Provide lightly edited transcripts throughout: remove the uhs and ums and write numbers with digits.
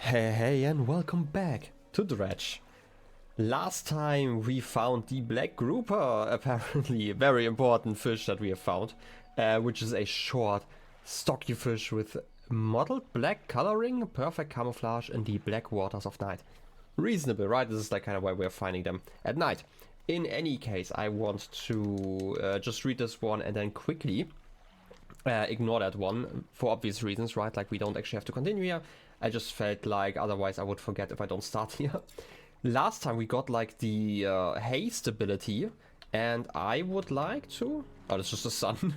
Hey, and welcome back to Dredge. Last time we found the black grouper, apparently a very important fish that we have found, which is a short, stocky fish with mottled black coloring, perfect camouflage in the black waters of night. Reasonable, right? This is like kind of why we're finding them at night. In any case, I want to just read this one and then quickly ignore that one for obvious reasons, right? Like we don't actually have to continue here. I just felt like otherwise I would forget if I don't start here. Last time we got like the haste ability, and I would like to... Oh, that's just the sun.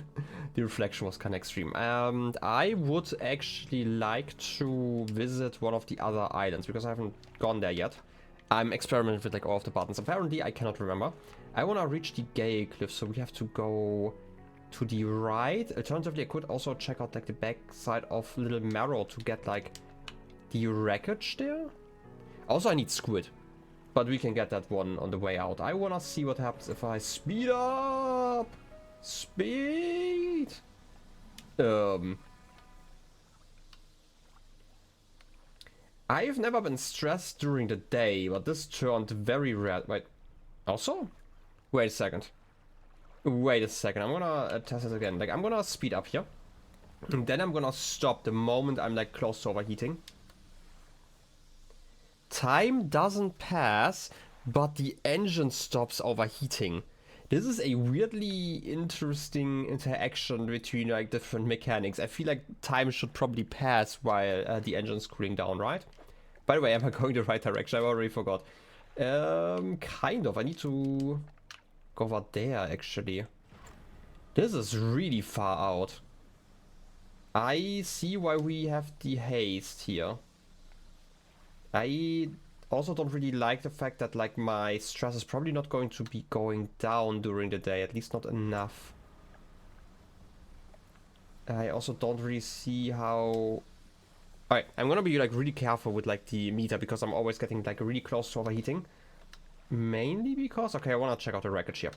The reflection was kind of extreme. I would actually like to visit one of the other islands because I haven't gone there yet. I'm experimenting with like all of the buttons. Apparently I cannot remember. I want to reach the Gale Cliff, so we have to go to the right. Alternatively, I could also check out like the back side of Little Marrow to get like the wreckage there. Also, I need squid, but we can get that one on the way out. I want to see what happens if I speed up. Speed. I've never been stressed during the day, but this turned very red. Wait, also? Wait a second. Wait a second, I'm gonna test it again. Like, I'm gonna speed up here. And then I'm gonna stop the moment I'm like close to overheating. Time doesn't pass, but the engine stops overheating. This is a weirdly interesting interaction between like different mechanics. I feel like time should probably pass while the engine's cooling down, right? By the way, am I going the right direction? I already forgot. Kind of. I need to go over there, actually. This is really far out. I see why we have the haste here. I also don't really like the fact that like my stress is probably not going to be going down during the day, at least not enough. I also don't really see how... Alright, I'm gonna be like really careful with like the meter because I'm always getting like really close to overheating. Mainly because... Okay, I wanna check out the wreckage here.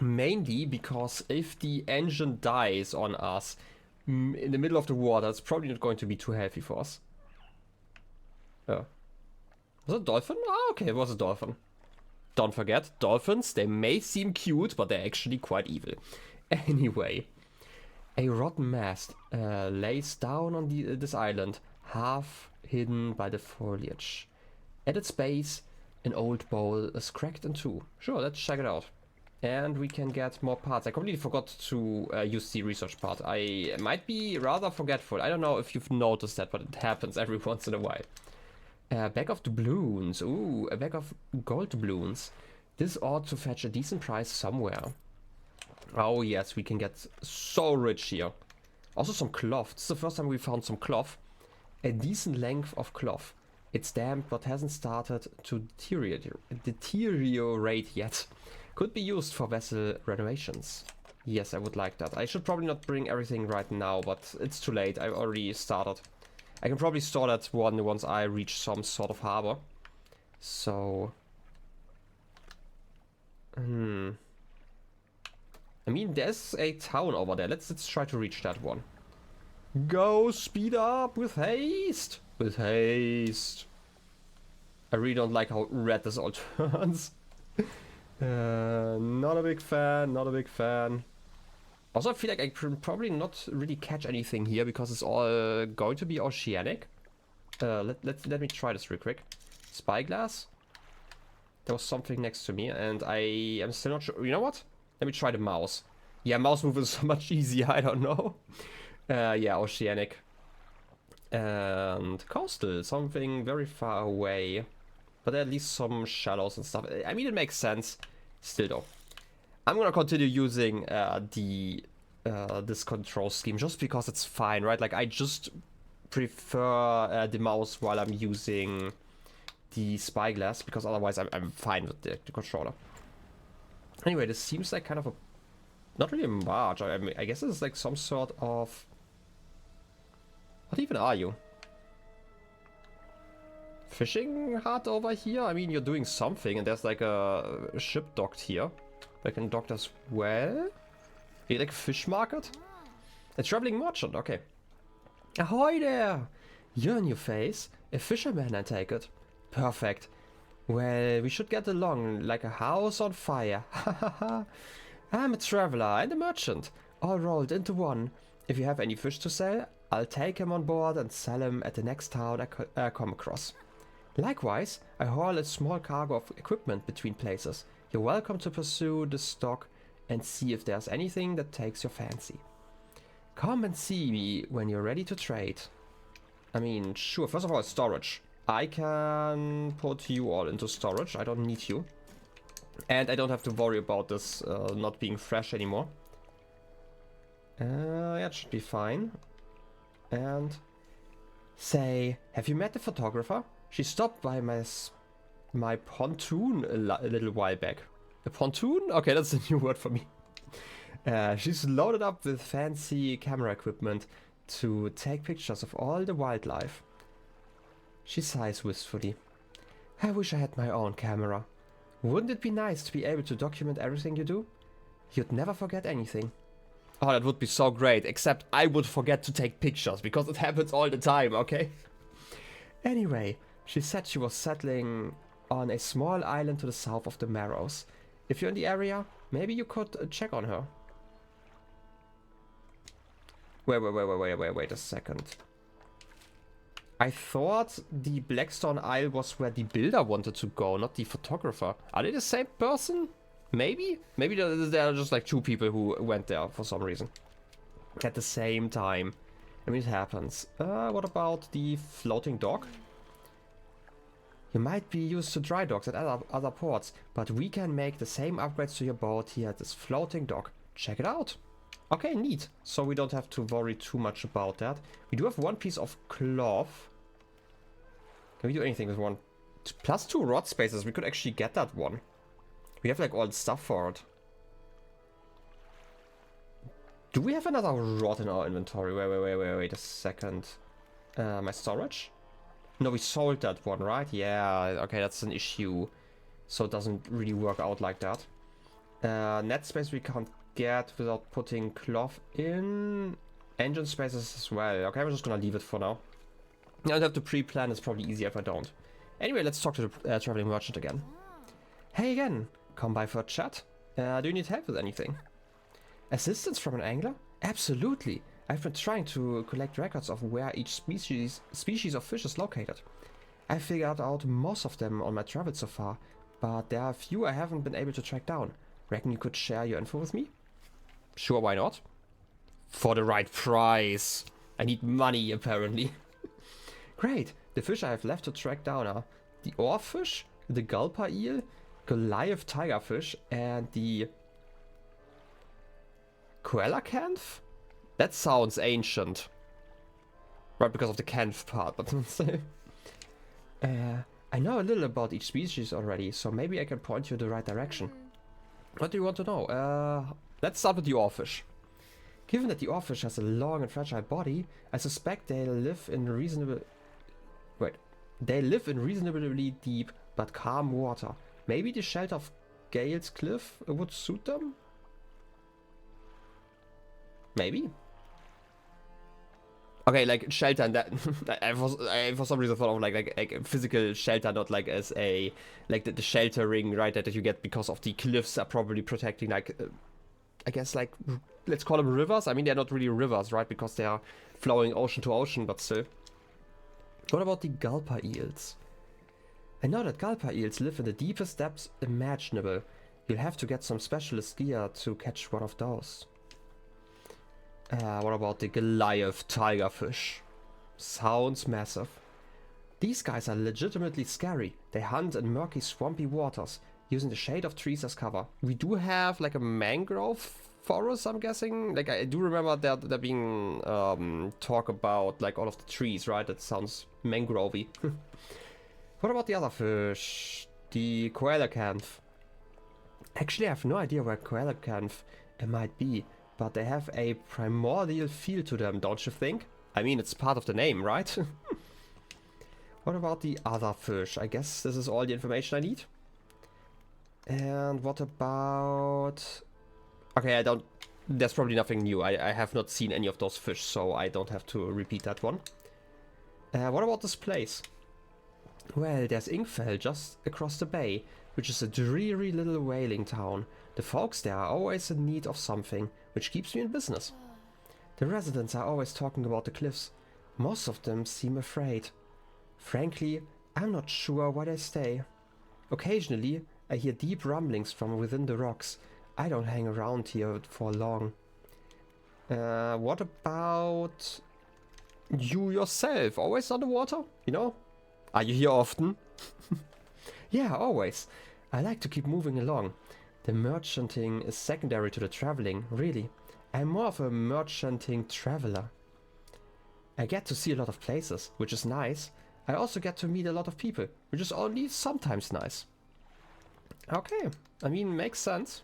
Mainly because if the engine dies on us in the middle of the water, it's probably not going to be too healthy for us. Oh. Was it a dolphin? Ah, okay, it was a dolphin. Don't forget, dolphins, they may seem cute, but they're actually quite evil. Anyway, a rotten mast lays down on this island, half hidden by the foliage. At its base, an old bowl is cracked in two. Sure, let's check it out. And we can get more parts. I completely forgot to use the research part. I might be rather forgetful. I don't know if you've noticed that, but it happens every once in a while. Bag of doubloons. Ooh, a bag of gold doubloons. This ought to fetch a decent price somewhere. Oh yes, we can get so rich here. Also some cloth. This is the first time we found some cloth. A decent length of cloth. It's damp but hasn't started to deteriorate yet. Could be used for vessel renovations. Yes, I would like that. I should probably not bring everything right now, but it's too late. I already started. I can probably store that one once I reach some sort of harbor. So... I mean, there's a town over there. Let's try to reach that one. Go speed up with haste! With haste. I really don't like how red this all turns. Not a big fan, not a big fan. Also, I feel like I can probably not really catch anything here because it's all going to be oceanic. Let me try this real quick. Spyglass. There was something next to me and I am still not sure. You know what? Let me try the mouse. Yeah, mouse move is so much easier. I don't know. Yeah, oceanic. And coastal. Something very far away. But at least some shallows and stuff. I mean, it makes sense. Still though. I'm gonna continue using this control scheme just because it's fine, right? Like I just prefer the mouse while I'm using the spyglass because otherwise I'm fine with the controller. Anyway, this seems like kind of a not really a barge. I mean, I guess it's like some sort of... What even are you? Fishing hut over here? I mean, you're doing something and there's like a ship docked here. I can dock as well. Are you like a fish market? A traveling merchant, okay. Ahoy there! You're in your face. A fisherman, I take it. Perfect. Well, we should get along like a house on fire. Ha ha ha. I'm a traveler and a merchant, all rolled into one. If you have any fish to sell, I'll take him on board and sell him at the next town I come across. Likewise, I haul a small cargo of equipment between places. You're welcome to pursue the stock and see if there's anything that takes your fancy. Come and see me when you're ready to trade. I mean, sure, first of all, storage. I can put you all into storage, I don't need you. And I don't have to worry about this not being fresh anymore. Yeah, it should be fine. And say, have you met the photographer? She stopped by my pontoon a little while back. A pontoon? Okay, that's a new word for me. She's loaded up with fancy camera equipment to take pictures of all the wildlife. She sighs wistfully. I wish I had my own camera. Wouldn't it be nice to be able to document everything you do? You'd never forget anything. Oh, that would be so great, except I would forget to take pictures, because it happens all the time, okay? Anyway, she said she was settling on a small island to the south of the Marrows. If you're in the area, maybe you could check on her. Wait a second. I thought the Blackstone Isle was where the builder wanted to go, not the photographer. Are they the same person? Maybe? Maybe there are just like two people who went there for some reason. At the same time. I mean, it happens. What about the floating dock? You might be used to dry docks at other ports, but we can make the same upgrades to your boat here at this floating dock. Check it out. Okay, neat. So we don't have to worry too much about that. We do have one piece of cloth. Can we do anything with one? Plus 2 rod spaces. We could actually get that one. We have like all the stuff for it. Do we have another rod in our inventory? Wait a second. My storage? No, we sold that one, right? Yeah, okay, that's an issue. So it doesn't really work out like that. Net space we can't get without putting cloth in. Engine spaces as well. Okay, we're just gonna leave it for now. I don't have to pre-plan, it's probably easier if I don't. Anyway, let's talk to the traveling merchant again. Hey again, come by for a chat. Do you need help with anything? Assistance from an angler? Absolutely. I've been trying to collect records of where each species of fish is located. I figured out most of them on my travels so far, but there are a few I haven't been able to track down. Reckon you could share your info with me? Sure, why not? For the right price. I need money, apparently. Great. The fish I have left to track down are the oarfish, the gulper eel, Goliath tigerfish, and the coelacanth? That sounds ancient. Right, because of the canth part, but I know a little about each species already, so maybe I can point you in the right direction. What do you want to know? Let's start with the oarfish. Given that the oarfish has a long and fragile body, I suspect they live in reasonably deep but calm water. Maybe the shelter of Gale's Cliff would suit them? Maybe. Okay, like shelter and that. I for some reason thought of like a physical shelter, not like as a like the sheltering, right, that you get because of the cliffs are probably protecting like I guess like let's call them rivers. I mean they're not really rivers, right, because they are flowing ocean to ocean, but still. What about the gulper eels? I know that gulper eels live in the deepest depths imaginable. You'll have to get some specialist gear to catch one of those. What about the Goliath tigerfish? Sounds massive. These guys are legitimately scary. They hunt in murky, swampy waters, using the shade of trees as cover. We do have like a mangrove forest, I'm guessing. Like I do remember there being talk about like all of the trees, right? That sounds mangrovey. What about the other fish? The coelacanth. Actually, I have no idea where coelacanth might be. But they have a primordial feel to them, don't you think? I mean, it's part of the name, right? What about the other fish? I guess this is all the information I need. And what about... Okay, there's probably nothing new. I have not seen any of those fish, so I don't have to repeat that one. What about this place? Well, there's Ingfell just across the bay, which is a dreary little whaling town. The folks there are always in need of something, which keeps me in business. The residents are always talking about the cliffs. Most of them seem afraid. Frankly, I'm not sure why they stay. Occasionally, I hear deep rumblings from within the rocks. I don't hang around here for long. What about you yourself? Always underwater? You know? Are you here often? Yeah, always. I like to keep moving along. The merchanting is secondary to the traveling, really. I'm more of a merchanting traveler. I get to see a lot of places, which is nice. I also get to meet a lot of people, which is only sometimes nice. Okay, I mean, makes sense.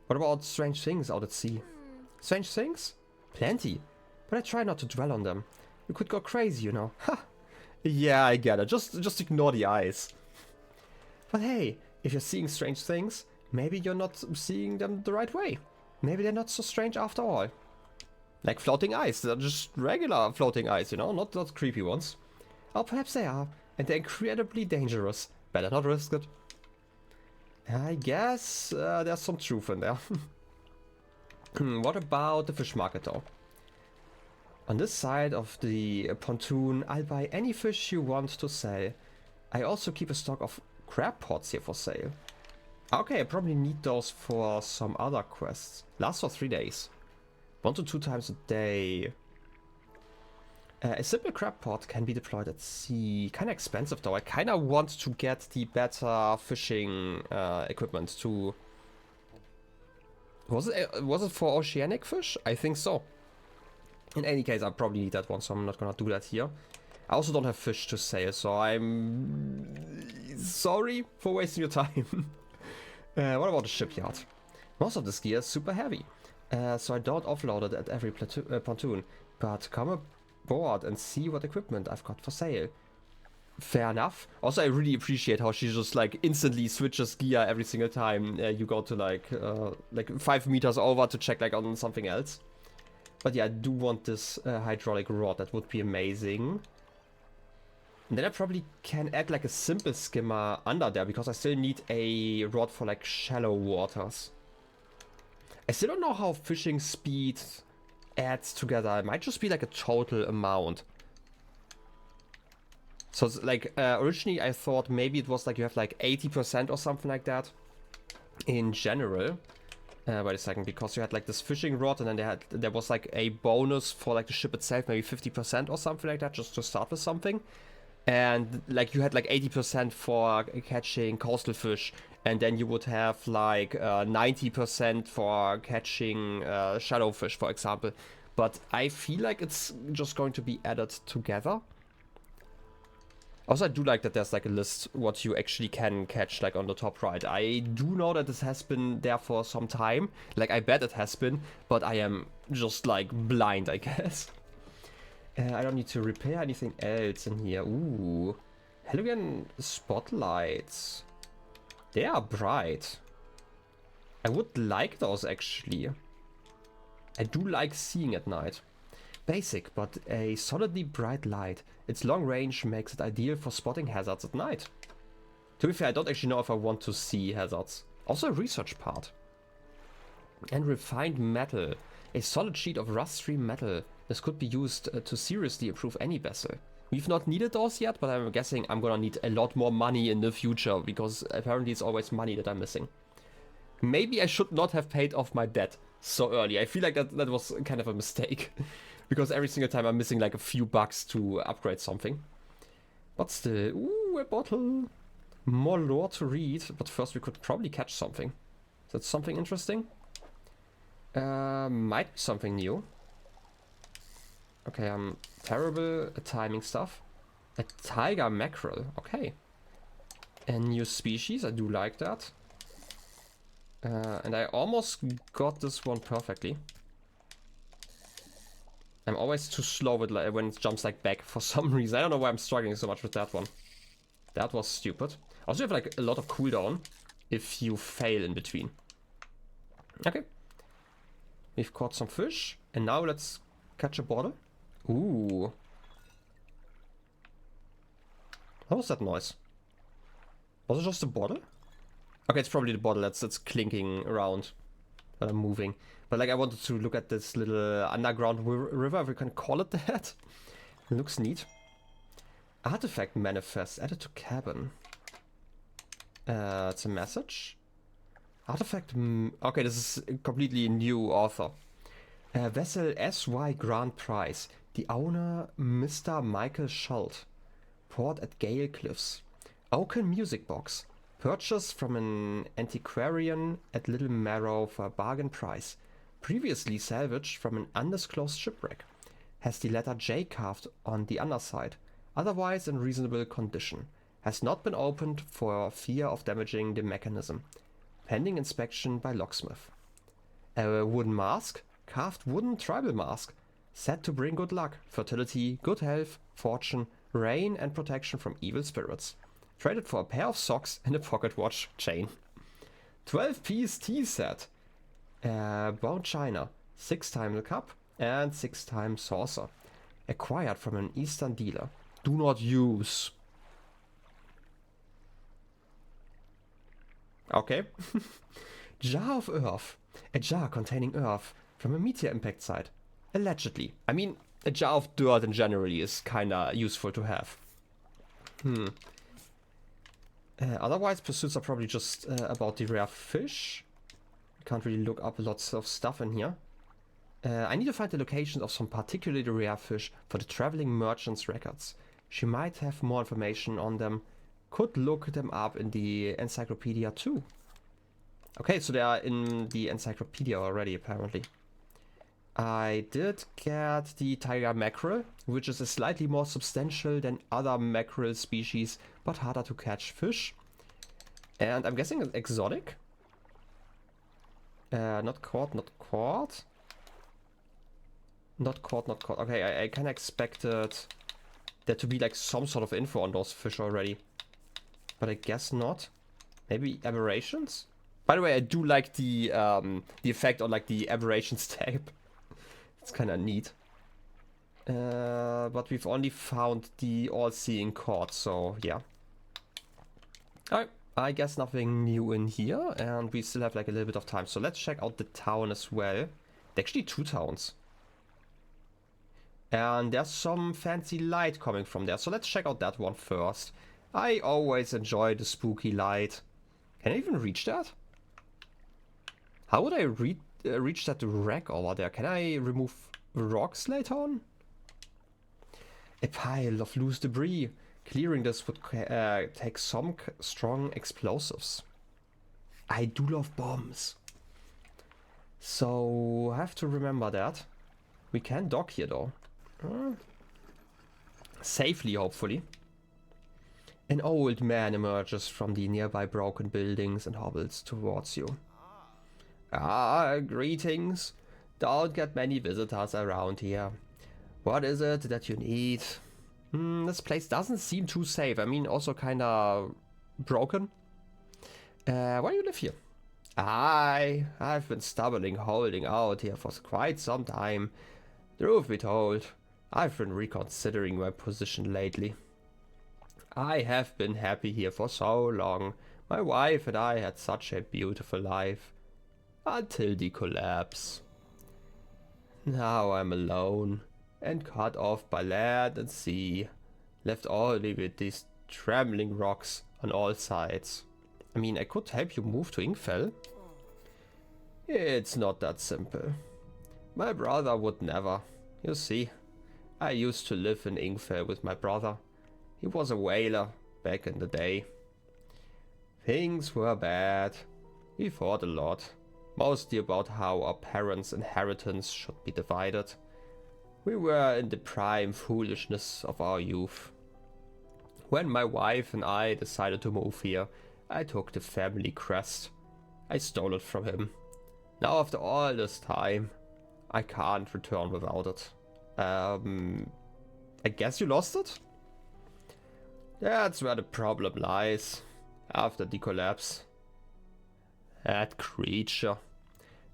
What about strange things out at sea? Strange things? Plenty. But I try not to dwell on them. You could go crazy, you know. Ha! Yeah, I get it. Just ignore the eyes. But hey, if you're seeing strange things, maybe you're not seeing them the right way. Maybe they're not so strange after all. Like floating ice. They're just regular floating ice, you know, not creepy ones. Or perhaps they are, and they're incredibly dangerous. Better not risk it. I guess there's some truth in there. What about the fish market though? On this side of the pontoon, I'll buy any fish you want to sell. I also keep a stock of crab pots here for sale. Okay, I probably need those for some other quests. Lasts for 3 days. 1 to 2 times a day. A simple crab pot can be deployed at sea. Kinda expensive though. I kinda want to get the better fishing equipment to... Was it for oceanic fish? I think so. In any case, I probably need that one, so I'm not gonna do that here. I also don't have fish to sell, so I'm sorry for wasting your time. What about the shipyard? Most of this gear is super heavy, so I don't offload it at every pontoon, but come aboard and see what equipment I've got for sale. Fair enough. Also, I really appreciate how she just like instantly switches gear every single time you go to like 5 meters over to check like on something else. But yeah, I do want this hydraulic rod. That would be amazing. And then I probably can add like a simple skimmer under there, because I still need a rod for like shallow waters. I still don't know how fishing speed adds together. It might just be like a total amount. So it's like originally I thought maybe it was like you have like 80% or something like that in general. Wait a second, because you had like this fishing rod, and then there was like a bonus for like the ship itself, maybe 50% or something like that, just to start with something. And like you had like 80% for catching coastal fish, and then you would have like 90% for catching shallow fish, for example. But I feel like it's just going to be added together. Also, I do like that there's like a list what you actually can catch like on the top right. I do know that this has been there for some time. Like I bet it has been, but I am just like blind, I guess. I don't need to repair anything else in here. Ooh, halogen spotlights. They are bright. I would like those actually. I do like seeing at night. Basic, but a solidly bright light. Its long range makes it ideal for spotting hazards at night. To be fair, I don't actually know if I want to see hazards. Also a research part. And refined metal. A solid sheet of rust-free metal. This could be used to seriously improve any vessel. We've not needed those yet, but I'm guessing I'm gonna need a lot more money in the future, because apparently it's always money that I'm missing. Maybe I should not have paid off my debt so early. I feel like that was kind of a mistake. Because every single time I'm missing like a few bucks to upgrade something. But still, ooh, a bottle. More lore to read, but first we could probably catch something. Is that something interesting? Might be something new. Okay, I'm terrible at timing stuff. A tiger mackerel, okay. A new species, I do like that. And I almost got this one perfectly. I'm always too slow with when it jumps like back for some reason. I don't know why I'm struggling so much with that one. That was stupid. Also, you have like a lot of cooldown if you fail in between. Okay. We've caught some fish. And now let's catch a bottle. Ooh. What was that noise? Was it just a bottle? Okay, it's probably the bottle that's clinking around that I'm moving. But like I wanted to look at this little underground river, if we can call it that. It looks neat. Artifact manifest added to cabin. It's a message. Artifact. Okay, this is a completely new author. Vessel SY Grand Prize. The owner, Mr. Michael Schult. Port at Gale Cliffs. Oaken music box. Purchased from an antiquarian at Little Marrow for a bargain price. Previously salvaged from an undisclosed shipwreck. Has the letter J carved on the underside. Otherwise in reasonable condition. Has not been opened for fear of damaging the mechanism. Pending inspection by locksmith. A wooden mask. Carved wooden tribal mask. Said to bring good luck, fertility, good health, fortune, rain and protection from evil spirits. Traded for a pair of socks and a pocket watch chain. 12-piece tea set. Bone china. 6-time cup and 6-time saucer. Acquired from an eastern dealer. Do not use. Okay. Jar of earth. A jar containing earth from a meteor impact site. Allegedly. I mean, a jar of dirt in generally is kinda useful to have. Otherwise, pursuits are probably just about the rare fish. Can't really look up lots of stuff in here. I need to find the locations of some particularly rare fish for the traveling merchant's records. She might have more information on them. Could look them up in the encyclopedia too. Okay, so they are in the encyclopedia already, apparently. I did get the tiger mackerel, which is a slightly more substantial than other mackerel species, but harder to catch fish. And I'm guessing it's exotic. Not caught, not caught. Not caught, not caught. Okay, I kind of expected there to be like some sort of info on those fish already. But I guess not. Maybe aberrations? By the way, I do like the effect on like the aberrations tab. It's kind of neat. But we've only found the all-seeing cord, so yeah. Alright, I guess nothing new in here, and we still have like a little bit of time. So let's check out the town as well. Actually 2 towns. And there's some fancy light coming from there, so let's check out that one first. I always enjoy the spooky light. Can I even reach that? How would I reach that wreck over there? Can I remove rocks later on? A pile of loose debris. Clearing this would take some strong explosives. I do love bombs. So I have to remember that. We can dock here though. Safely, hopefully. An old man emerges from the nearby broken buildings and hobbles towards you. Ah, greetings. Don't get many visitors around here. What is it that you need? This place doesn't seem too safe. I mean, also kinda broken. Why do you live here? I've been stubbornly holding out here for quite some time. Truth be told, I've been reconsidering my position lately. I have been happy here for so long. My wife and I had such a beautiful life. Until the collapse. Now I'm alone and cut off by land and sea, left only with these trembling rocks on all sides. I mean, I could help you move to Ingfell. It's not that simple. My brother would never. You see, I used to live in Ingfell with my brother. He was a whaler back in the day. Things were bad. We fought a lot. Mostly about how our parents' inheritance should be divided. We were in the prime foolishness of our youth. When my wife and I decided to move here, I took the family crest. I stole it from him. Now after all this time, I can't return without it. I guess you lost it? That's where the problem lies. After the collapse. That creature.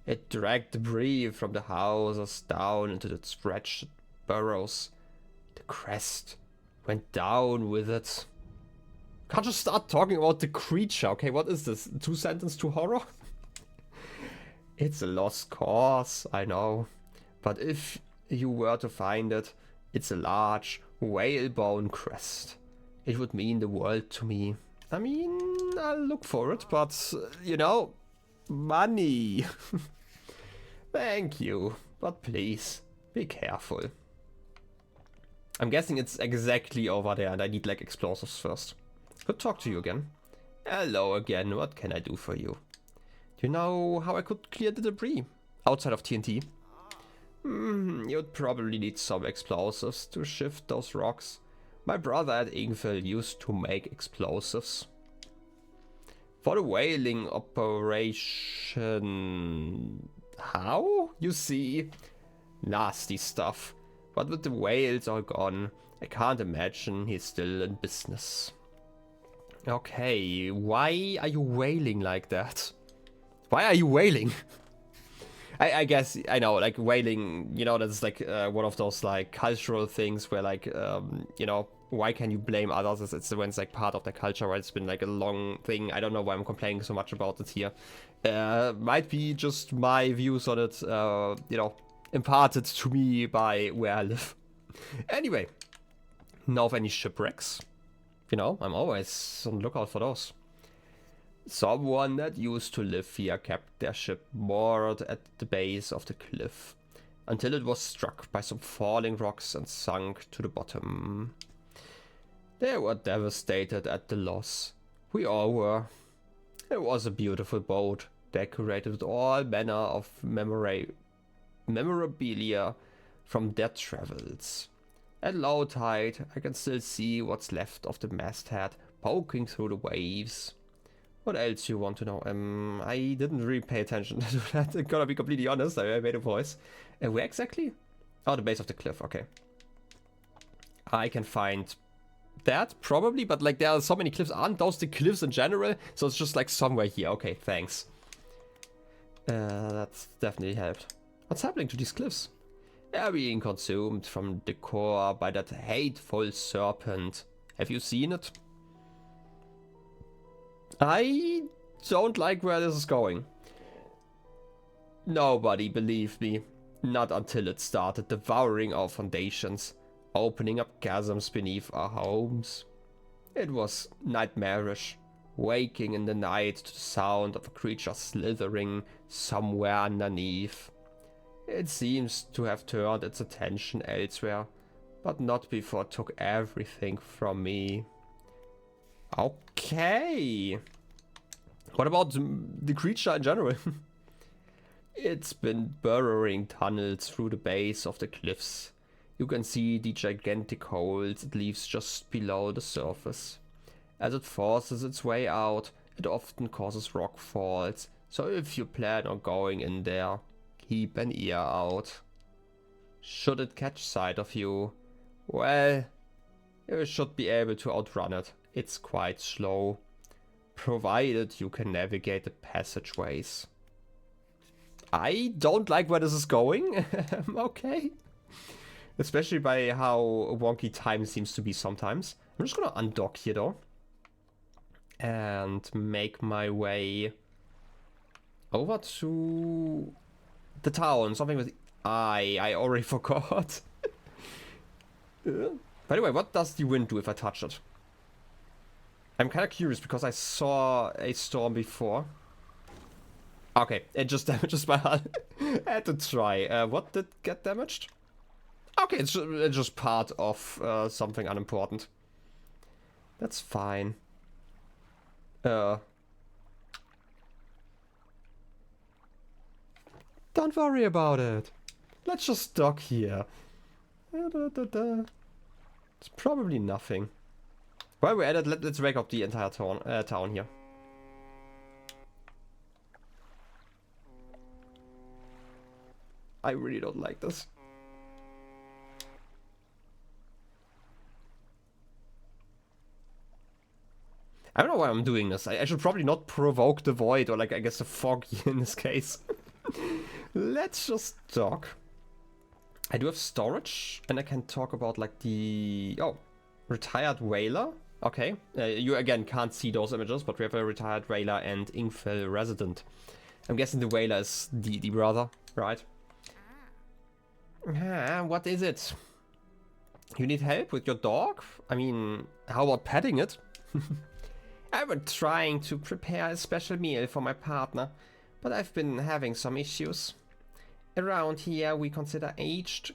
It dragged debris from the houses down into the stretched burrows. The crest went down with it. Can't just start talking about the creature. Okay, what is this? 2 sentence to horror? It's a lost cause, I know. But if you were to find it, it's a large whalebone crest. It would mean the world to me. I mean, I'll look for it, but, you know, money. Thank you, but please, be careful. I'm guessing it's exactly over there and I need like explosives first. Good talk to you again. Hello again, what can I do for you? Do you know how I could clear the debris? Outside of TNT? You'd probably need some explosives to shift those rocks. My brother at Ingville used to make explosives. For the whaling operation... How? You see? Nasty stuff. But with the whales all gone, I can't imagine he's still in business. Okay, why are you whaling like that? Why are you whaling? I guess, I know, like whaling, you know, that's like one of those like cultural things where like, you know, why can you blame others? It's when it's like part of the culture, right? It's been like a long thing. I don't know why I'm complaining so much about it here. Might be just my views on it, you know, imparted to me by where I live. Anyway, know of any shipwrecks? You know, I'm always on the lookout for those. Someone that used to live here kept their ship moored at the base of the cliff until it was struck by some falling rocks and sunk to the bottom. They were devastated at the loss. We all were. It was a beautiful boat, decorated with all manner of memorabilia from their travels. At low tide, I can still see what's left of the masthead poking through the waves. What else you want to know? I didn't really pay attention to that. I'm gonna be completely honest. I made a voice. Where exactly? Oh, the base of the cliff. Okay. I can find that probably, but like there are so many cliffs. Aren't those the cliffs in general? So it's just like somewhere here. Okay, thanks. That's definitely helped. What's happening to these cliffs? They're being consumed from the core by that hateful serpent. Have you seen it? I don't like where this is going. Nobody believed me. Not until it started devouring our foundations, opening up chasms beneath our homes. It was nightmarish, waking in the night to the sound of a creature slithering somewhere underneath. It seems to have turned its attention elsewhere, but not before it took everything from me. Okay. What about the creature in general? It's been burrowing tunnels through the base of the cliffs. You can see the gigantic holes it leaves just below the surface. As it forces its way out, it often causes rock falls, so if you plan on going in there, keep an ear out. Should it catch sight of you, well, you should be able to outrun it. It's quite slow, provided you can navigate the passageways. I don't like where this is going. Okay. Especially by how wonky time seems to be sometimes. I'm just gonna undock here though. And make my way over to the town. Something with I already forgot. By the way, what does the wind do if I touch it? I'm kind of curious because I saw a storm before. Okay, it just damages my hull. I had to try. What did get damaged? Okay, it's just part of something unimportant. That's fine. Don't worry about it. Let's just dock here. It's probably nothing. While we're at it, let's wake up the entire town here. I really don't like this. I don't know why I'm doing this. I should probably not provoke the void, or like I guess the fog here in this case. Let's just talk. I do have storage, and I can talk about like the retired whaler. Okay, you again can't see those images, but we have a retired whaler and Ingfell resident. I'm guessing the whaler is the brother, right? What is it? You need help with your dog? I mean, how about petting it? I've been trying to prepare a special meal for my partner, but I've been having some issues. Around here we consider aged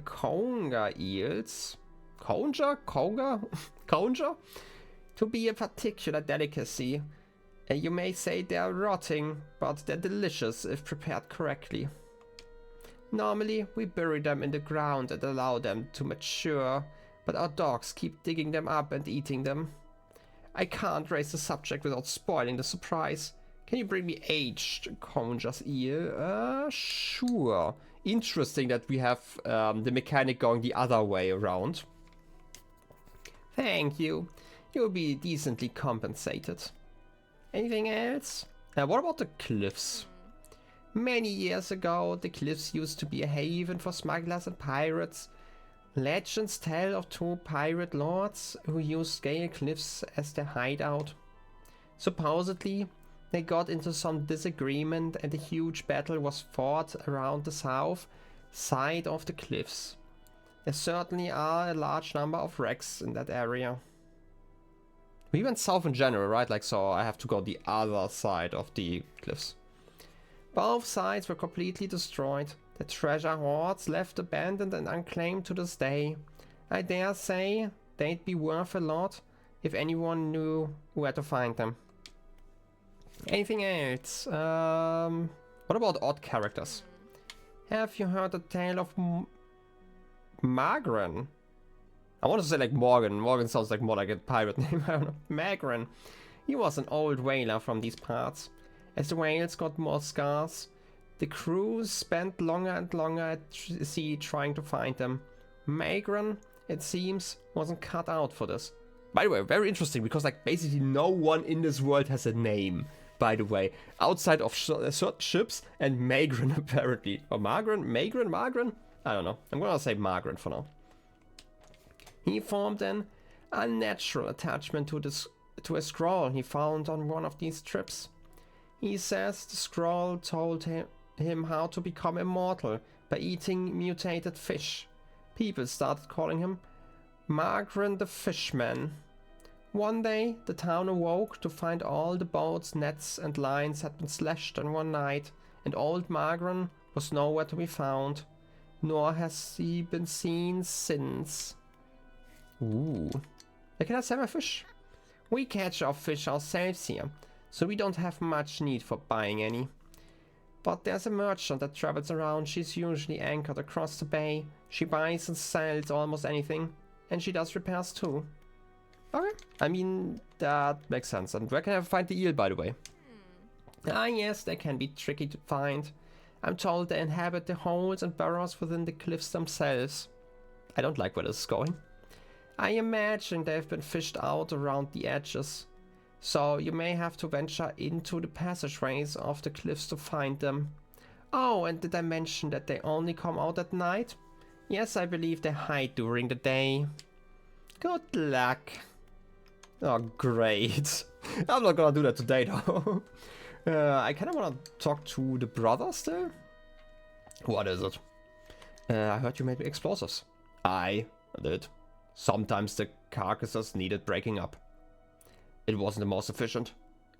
conger eels, conger to be a particular delicacy. You may say they're rotting, but they're delicious if prepared correctly. Normally we bury them in the ground and allow them to mature, but our dogs keep digging them up and eating them. I can't raise the subject without spoiling the surprise. Can you bring me aged conger's eel? Sure. Interesting that we have the mechanic going the other way around. Thank you. You'll be decently compensated. Anything else? What about the cliffs? Many years ago, the cliffs used to be a haven for smugglers and pirates. Legends tell of two pirate lords who used Gale Cliffs as their hideout. Supposedly, they got into some disagreement and a huge battle was fought around the south side of the cliffs. There certainly are a large number of wrecks in that area. We went south in general, right? Like, so I have to go the other side of the cliffs. Both sides were completely destroyed. The treasure hoards left abandoned and unclaimed to this day. I dare say they'd be worth a lot if anyone knew where to find them. Anything else? What about odd characters? Have you heard the tale of Magran? I want to say like Morgan. Morgan sounds like more like a pirate name. I don't know. Magran. He was an old whaler from these parts. As the whales got more scarce, the crews spent longer and longer at sea trying to find them. Magran, it seems, wasn't cut out for this. By the way, very interesting, because like basically no one in this world has a name, by the way, outside of certain ships and Magran apparently. Or Magran? I don't know. I'm gonna say Magran for now. He formed an unnatural attachment to a scroll he found on one of these trips. He says the scroll told him how to become immortal by eating mutated fish. People started calling him Magran the Fishman. One day, the town awoke to find all the boats, nets and lines had been slashed in one night, and old Magran was nowhere to be found, nor has he been seen since. Ooh. Can I sell my fish? We catch our fish ourselves here, so we don't have much need for buying any. But there's a merchant that travels around. She's usually anchored across the bay. She buys and sells almost anything, and she does repairs too. Okay, I mean, that makes sense. And where can I find the eel, by the way? Ah yes, they can be tricky to find. I'm told they inhabit the holes and burrows within the cliffs themselves. I don't like where this is going. I imagine they've been fished out around the edges, so you may have to venture into the passageways of the cliffs to find them. Oh, and did I mention that they only come out at night? Yes, I believe they hide during the day. Good luck. Oh, great. I'm not gonna do that today, though. I kind of want to talk to the brother still. What is it? I heard you made explosives. I did. Sometimes the carcasses needed breaking up. It wasn't the most efficient,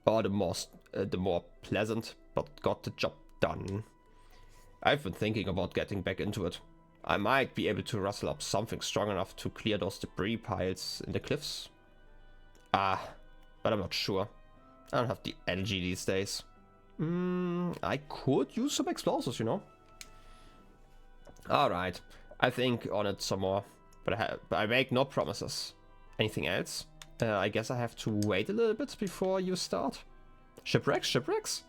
or the more pleasant, but got the job done. I've been thinking about getting back into it. I might be able to rustle up something strong enough to clear those debris piles in the cliffs. But I'm not sure. I don't have the energy these days. I could use some explosives, you know. Alright, I think on it some more, but I make no promises. Anything else? I guess I have to wait a little bit before you start. Shipwrecks?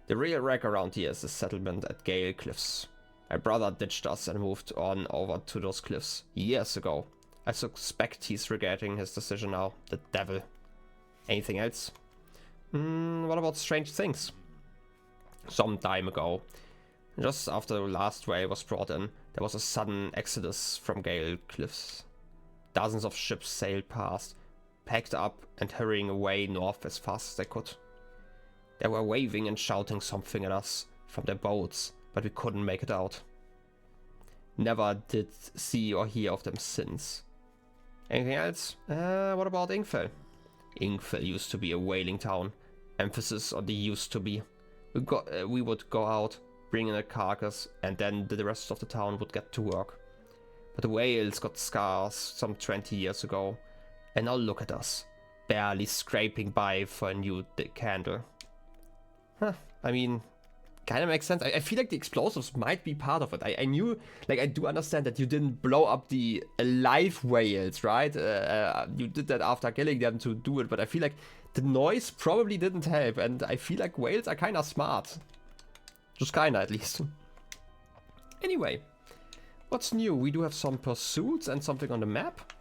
The real wreck around here is the settlement at Gale Cliffs. My brother ditched us and moved on over to those cliffs years ago. I suspect he's regretting his decision now. The devil. Anything else? What about strange things? Some time ago, just after the last wave was brought in, there was a sudden exodus from Gale Cliffs. Dozens of ships sailed past, packed up and hurrying away north as fast as they could. They were waving and shouting something at us from their boats, but we couldn't make it out. Never did see or hear of them since. Anything else? What about Ingfell? Ingfell used to be a whaling town. Emphasis on the used to be. We would go out, bring in a carcass, and then the rest of the town would get to work. But the whales got scarce some 20 years ago, and now look at us, barely scraping by for a new candle. Huh, I mean, kinda makes sense. I feel like the explosives might be part of it. I knew, like, I do understand that you didn't blow up the alive whales, right? You did that after killing them to do it, but I feel like the noise probably didn't help, and I feel like whales are kinda smart. Just kinda, at least. Anyway, what's new? We do have some pursuits and something on the map.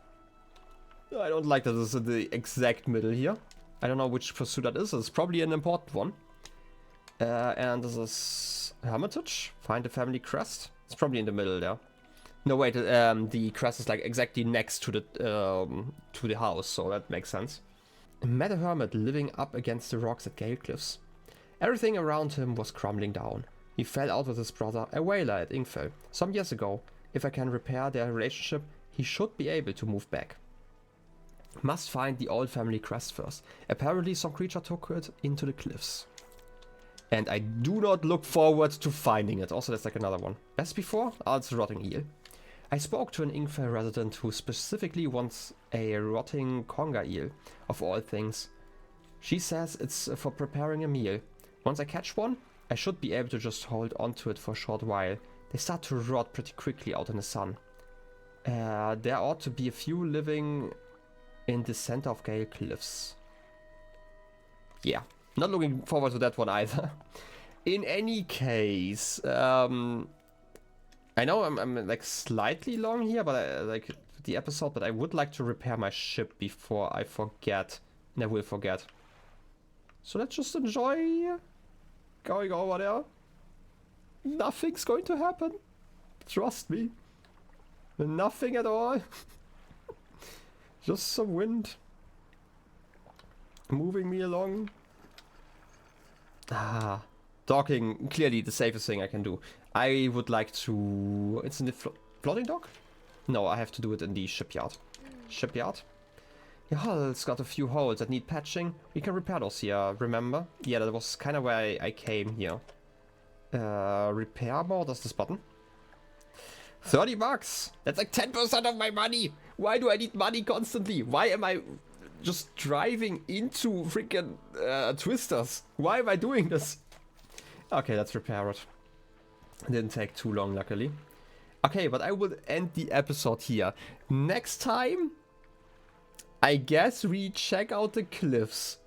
I don't like that this is in the exact middle here. I don't know which pursuit that is. It's probably an important one. And this is Hermitage. Find the family crest. It's probably in the middle there. No, wait. The crest is like exactly next to the house, so that makes sense. Met a hermit living up against the rocks at Gale Cliffs. Everything around him was crumbling down. He fell out with his brother, a whaler at Ingfell, some years ago. If I can repair their relationship, he should be able to move back. Must find the old family crest first. Apparently some creature took it into the cliffs. And I do not look forward to finding it. Also, there's like another one. As before, it's a rotting eel. I spoke to an Ingfell resident who specifically wants a rotting conger eel, of all things. She says it's for preparing a meal. Once I catch one, I should be able to just hold onto it for a short while. They start to rot pretty quickly out in the sun. There ought to be a few living in the center of Gale Cliffs. Yeah, not looking forward to that one either. In any case, I know I'm like slightly long here, but like the episode, but I would like to repair my ship before I forget. And I will forget. So let's just enjoy going over there. Nothing's going to happen. Trust me. Nothing at all. Just some wind. Moving me along. Docking, clearly the safest thing I can do. I would like to... It's in the floating dock? No, I have to do it in the shipyard. Shipyard? Your hull's got a few holes that need patching. We can repair those here, remember? Yeah, that was kind of where I came here. Repair mode, that's this button. 30 bucks! That's like 10% of my money! Why do I need money constantly? Why am I just driving into freaking twisters? Why am I doing this? Okay, let's repair it. Didn't take too long, luckily. Okay, but I will end the episode here. Next time, I guess we check out the cliffs.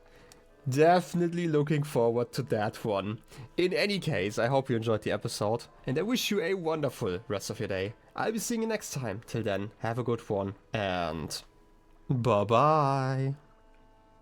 Definitely looking forward to that one. In any case, I hope you enjoyed the episode, and I wish you a wonderful rest of your day. I'll be seeing you next time. Till then, have a good one, and bye-bye.